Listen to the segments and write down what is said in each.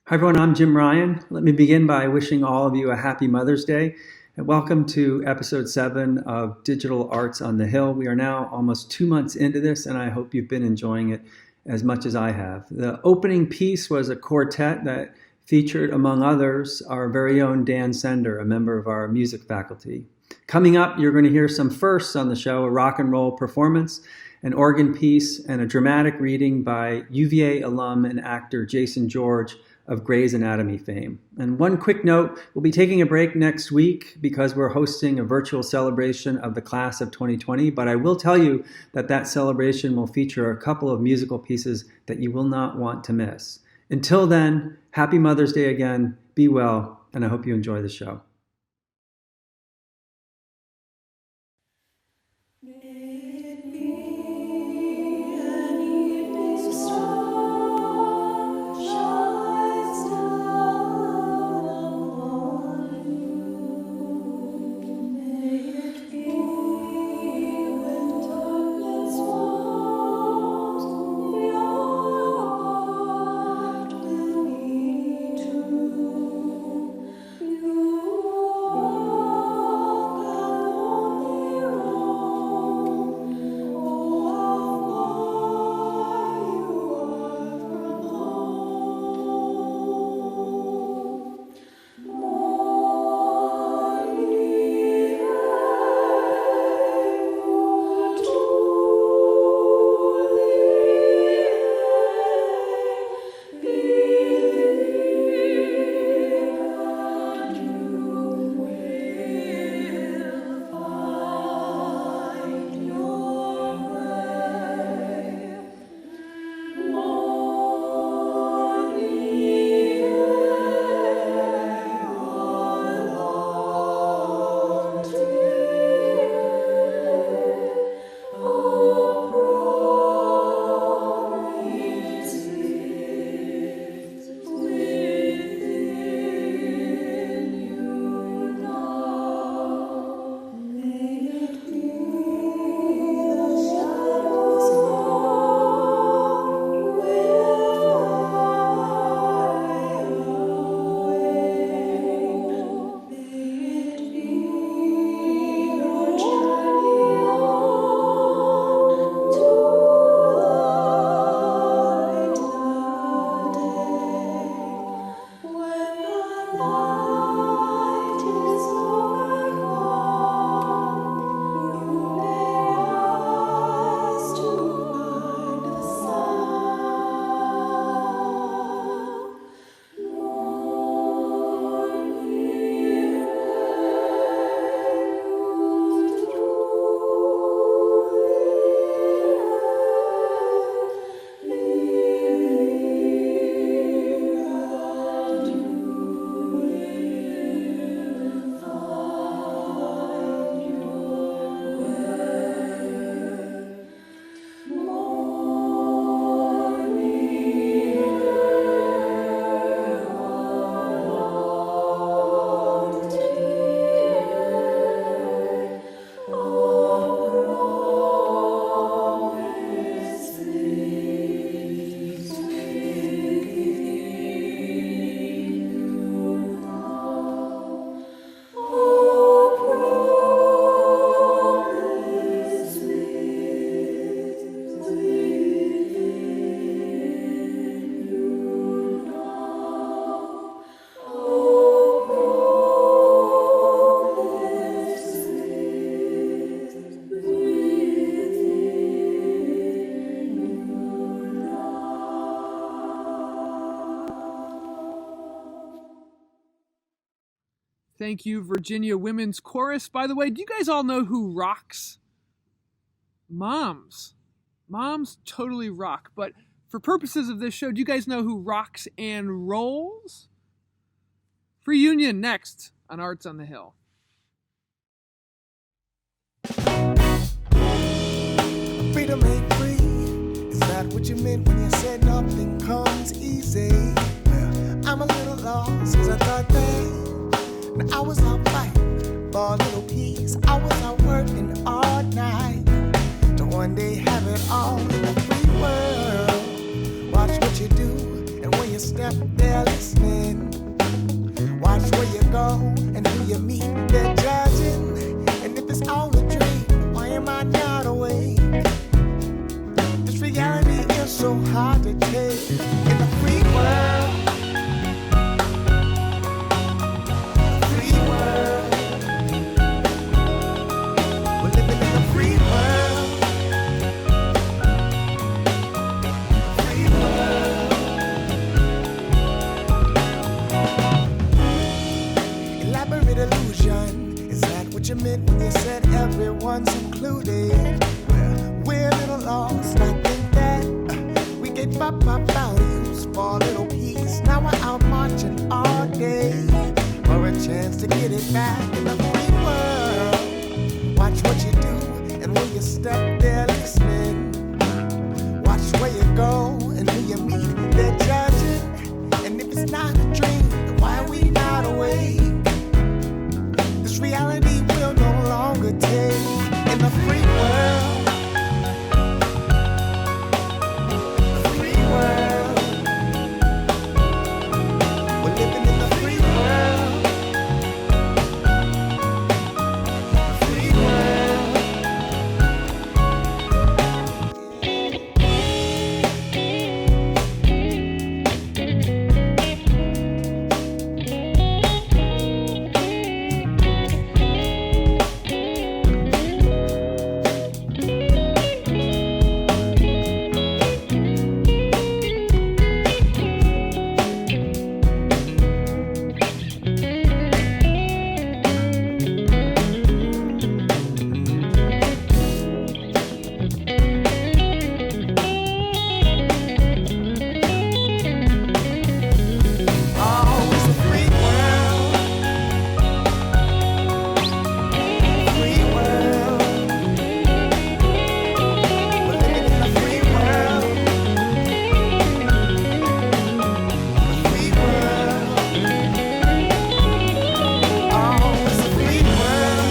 Hi everyone, I'm Jim Ryan. Let me begin by wishing all of you a happy Mother's Day and welcome to episode 7 of Digital Arts on the Hill. We are now almost 2 months into this and I hope you've been enjoying it as much as I have. The opening piece was a quartet that featured, among others, our very own Dan Sender, a member of our music faculty. Coming up, you're going to hear some firsts on the show, a rock and roll performance, an organ piece, and a dramatic reading by UVA alum and actor Jason George of Grey's Anatomy fame. And one quick note, we'll be taking a break next week because we're hosting a virtual celebration of the class of 2020, but I will tell you that that celebration will feature a couple of musical pieces that you will not want to miss. Until then, happy Mother's Day again, be well, and I hope you enjoy the show. Thank you, Virginia Women's Chorus. By the way, do you guys all know who rocks? Moms. Moms totally rock. But for purposes of this show, do you guys know who rocks and rolls? Free Union next on Arts on the Hill. Freedom ain't free. Is that what you meant when you said nothing comes easy? Well, I'm a little lost cause I thought that I was out fighting for a little peace. I was out working all night to one day have it all in a free world. Watch what you do and when you you step, they're listening. Watch where you go and who you meet, they're judging. And if it's all a dream, why am I not awake? This reality is so hard to take in the free world. Free world. We're living in the free world. Free world. Elaborate illusion. Is that what you meant when you said everyone's included? Well, we're a little lost. I think that we gave up our values for a little peace. Now we're out marching all day for a chance to get it back in the free world. Watch what you do and when you step, they're listening. Watch where you go and who you meet, they're judging. And if it's not a dream, then why are we not awake? This reality will no longer take in the free world. The free world. We're living in the free world. The free world. Oh, it's a free world. Free world. We're living in a free world. A free world. Oh, it's a free world.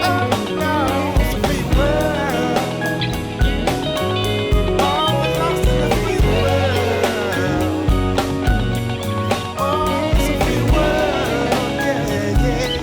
Oh no, it's a free world. Oh, we're lost in the free world. Oh, it's a free world. Yeah, yeah, yeah.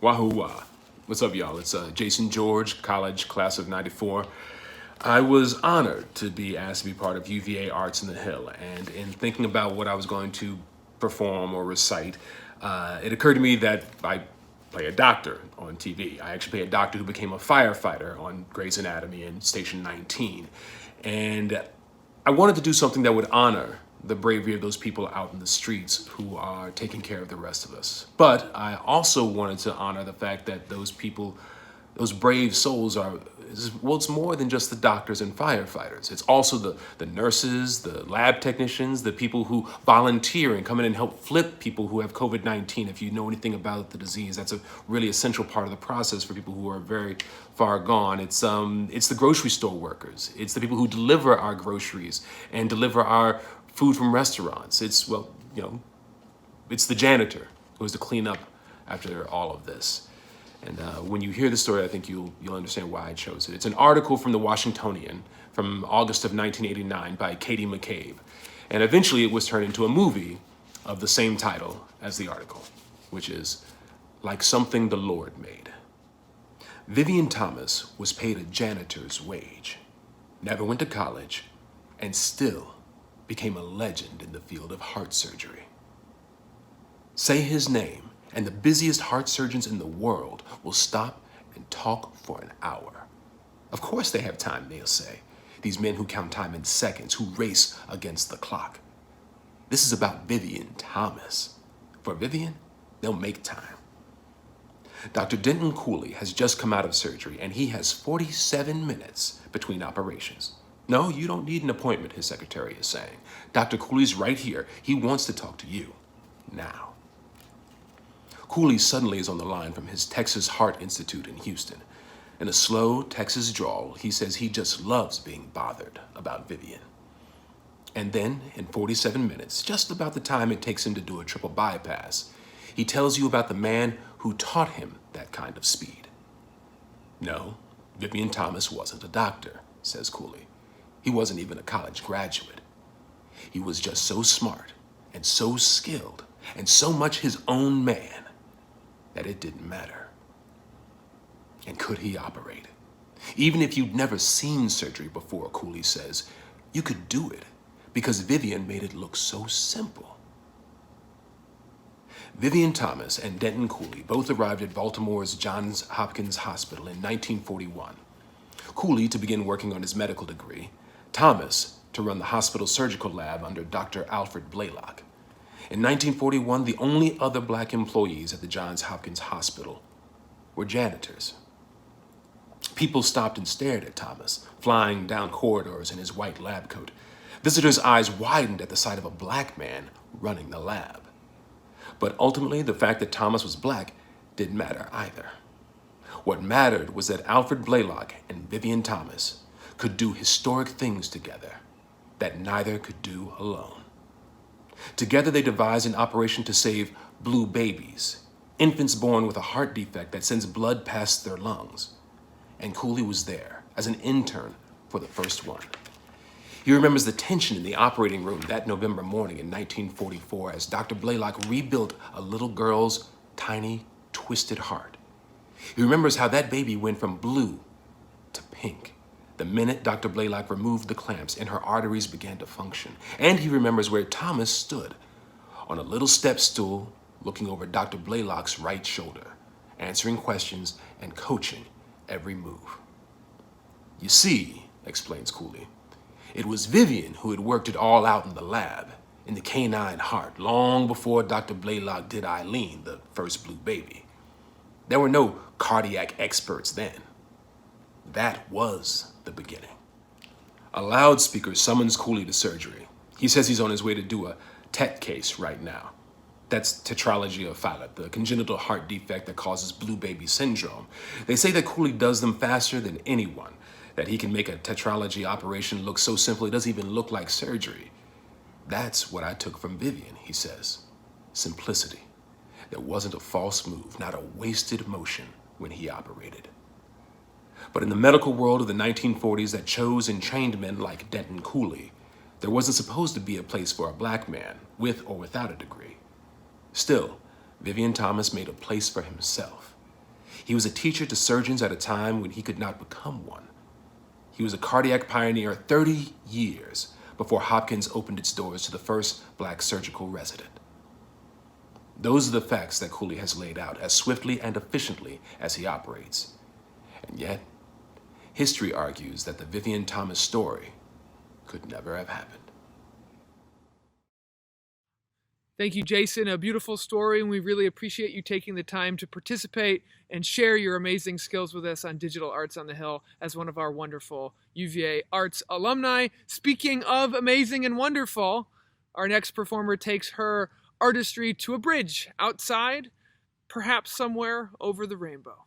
Wahoo wah. What's up, y'all? It's Jason George, college class of 94. I was honored to be asked to be part of UVA Arts in the Hill, and in thinking about what I was going to perform or recite, it occurred to me that I play a doctor on TV. I actually play a doctor who became a firefighter on Grey's Anatomy and Station 19. And I wanted to do something that would honor the bravery of those people out in the streets who are taking care of the rest of us. But I also wanted to honor the fact that those people, those brave souls are, well, it's more than just the doctors and firefighters. It's also the nurses, the lab technicians, the people who volunteer and come in and help flip people who have COVID-19. If you know anything about the disease, that's a really essential part of the process for people who are very far gone. It's the grocery store workers. It's the people who deliver our groceries and deliver our food from restaurants. It's, well, you know, it's the janitor who has to clean up after all of this. And when you hear the story, I think you'll understand why I chose it. It's an article from the Washingtonian from August of 1989 by Katie McCabe. And eventually it was turned into a movie of the same title as the article, which is Like Something the Lord Made. Vivian Thomas was paid a janitor's wage, never went to college, and still became a legend in the field of heart surgery. Say his name, and the busiest heart surgeons in the world will stop and talk for an hour. Of course they have time, they'll say. These men who count time in seconds, who race against the clock. This is about Vivian Thomas. For Vivian, they'll make time. Dr. Denton Cooley has just come out of surgery, and he has 47 minutes between operations. No, you don't need an appointment, his secretary is saying. Dr. Cooley's right here. He wants to talk to you. Now. Cooley suddenly is on the line from his Texas Heart Institute in Houston. In a slow Texas drawl, he says he just loves being bothered about Vivian. And then, in 47 minutes, just about the time it takes him to do a triple bypass, he tells you about the man who taught him that kind of speed. No, Vivian Thomas wasn't a doctor, says Cooley. He wasn't even a college graduate. He was just so smart and so skilled and so much his own man that it didn't matter. And could he operate? Even if you'd never seen surgery before, Cooley says, you could do it because Vivian made it look so simple. Vivian Thomas and Denton Cooley both arrived at Baltimore's Johns Hopkins Hospital in 1941. Cooley to begin working on his medical degree, Thomas to run the hospital surgical lab under Dr. Alfred Blaylock. In 1941, the only other black employees at the Johns Hopkins Hospital were janitors. People stopped and stared at Thomas, flying down corridors in his white lab coat. Visitors' eyes widened at the sight of a black man running the lab. But ultimately, the fact that Thomas was black didn't matter either. What mattered was that Alfred Blaylock and Vivian Thomas could do historic things together that neither could do alone. Together, they devised an operation to save blue babies, infants born with a heart defect that sends blood past their lungs. And Cooley was there as an intern for the first one. He remembers the tension in the operating room that November morning in 1944 as Dr. Blaylock rebuilt a little girl's tiny, twisted heart. He remembers how that baby went from blue to pink the minute Dr. Blaylock removed the clamps and her arteries began to function. And he remembers where Thomas stood on a little step stool looking over Dr. Blaylock's right shoulder, answering questions and coaching every move. You see, explains Cooley, it was Vivian who had worked it all out in the lab, in the canine heart, long before Dr. Blaylock did Eileen, the first blue baby. There were no cardiac experts then. That was the beginning. A loudspeaker summons Cooley to surgery. He says he's on his way to do a TET case right now. That's tetralogy of Fallot, the congenital heart defect that causes blue baby syndrome. They say that Cooley does them faster than anyone, that he can make a tetralogy operation look so simple it doesn't even look like surgery. That's what I took from Vivian, he says. Simplicity. There wasn't a false move, not a wasted motion when he operated. But in the medical world of the 1940s that chose and trained men like Denton Cooley, there wasn't supposed to be a place for a black man, with or without a degree. Still, Vivian Thomas made a place for himself. He was a teacher to surgeons at a time when he could not become one. He was a cardiac pioneer 30 years before Hopkins opened its doors to the first black surgical resident. Those are the facts that Cooley has laid out as swiftly and efficiently as he operates. And yet, history argues that the Vivian Thomas story could never have happened. Thank you, Jason. A beautiful story, and we really appreciate you taking the time to participate and share your amazing skills with us on Digital Arts on the Hill as one of our wonderful UVA Arts alumni. Speaking of amazing and wonderful, our next performer takes her artistry to a bridge outside, perhaps somewhere over the rainbow.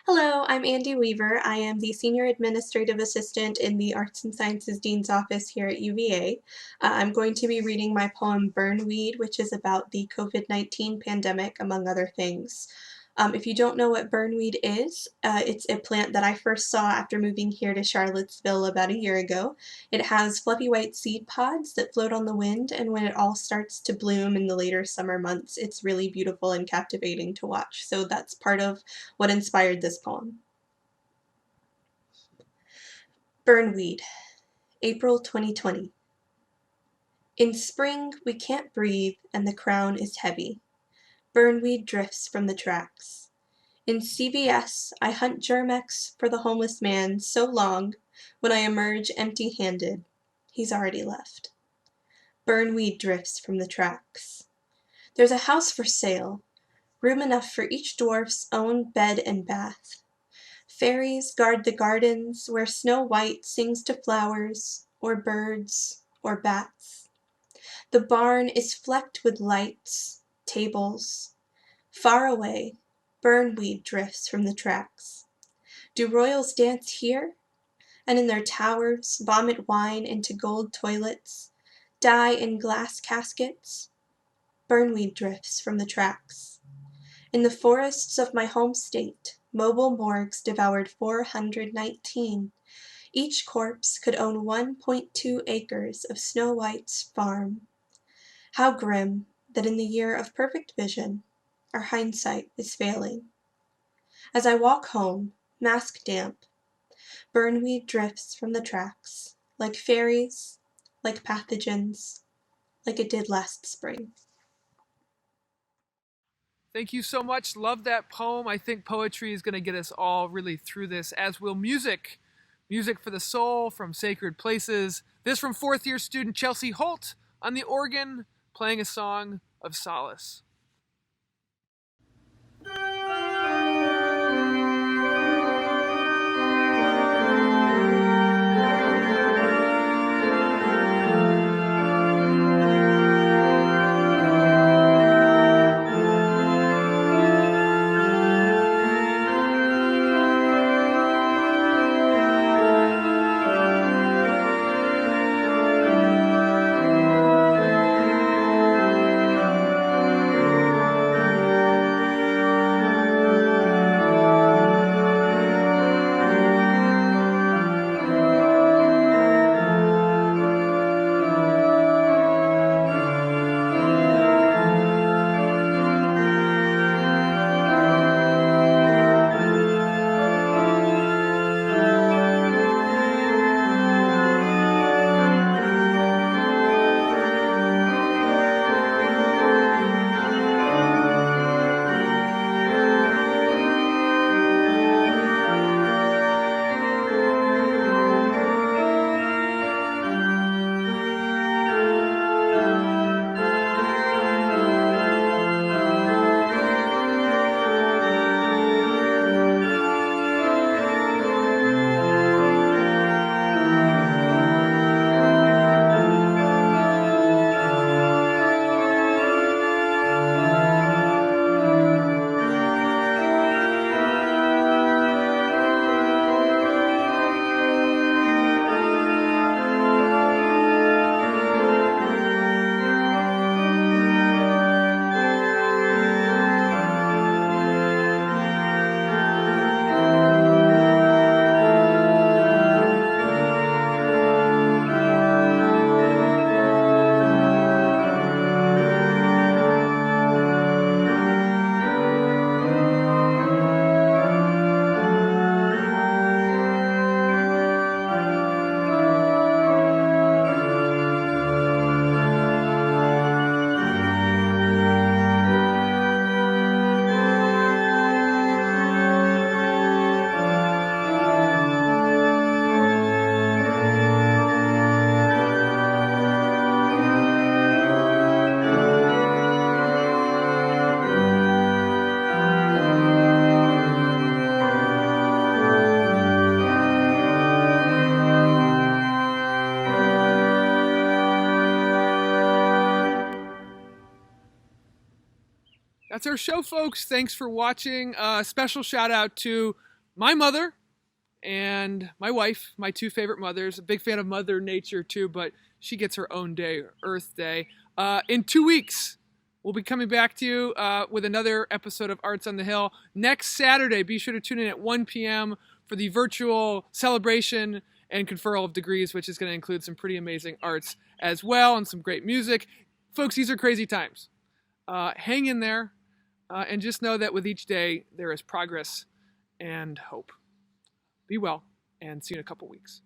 Hello, I'm Andy Weaver. I am the Senior Administrative Assistant in the Arts and Sciences Dean's Office here at UVA. I'm going to be reading my poem Burnweed, which is about the COVID-19 pandemic, among other things. If you don't know what burnweed is, it's a plant that I first saw after moving here to Charlottesville about a year ago. It has fluffy white seed pods that float on the wind, and when it all starts to bloom in the later summer months, it's really beautiful and captivating to watch. So that's part of what inspired this poem. Burnweed, April 2020. In spring, we can't breathe and the crown is heavy. Burnweed drifts from the tracks. In CVS, I hunt Germ-X for the homeless man so long, when I emerge empty-handed, he's already left. Burnweed drifts from the tracks. There's a house for sale, room enough for each dwarf's own bed and bath. Fairies guard the gardens where Snow White sings to flowers, or birds, or bats. The barn is flecked with lights, tables. Far away, burnweed drifts from the tracks. Do royals dance here? And in their towers vomit wine into gold toilets, die in glass caskets? Burnweed drifts from the tracks. In the forests of my home state, mobile morgues devoured 419. Each corpse could own 1.2 acres of Snow White's farm. How grim that in the year of perfect vision, our hindsight is failing. As I walk home, mask damp, burnweed drifts from the tracks, like fairies, like pathogens, like it did last spring. Thank you so much. Love that poem. I think poetry is going to get us all really through this, as will music. Music for the soul from Sacred Places. This from fourth year student Chelsea Holt on the organ, playing a song of solace. That's our show, folks. Thanks for watching. Special shout out to my mother and my wife, my two favorite mothers. A big fan of Mother Nature too, but she gets her own day, Earth Day. In 2 weeks, we'll be coming back to you with another episode of Arts on the Hill. Next Saturday, be sure to tune in at 1 p.m. for the virtual celebration and conferral of degrees, which is going to include some pretty amazing arts as well and some great music. Folks, these are crazy times. Hang in there and just know that with each day, there is progress and hope. Be well, and see you in a couple weeks.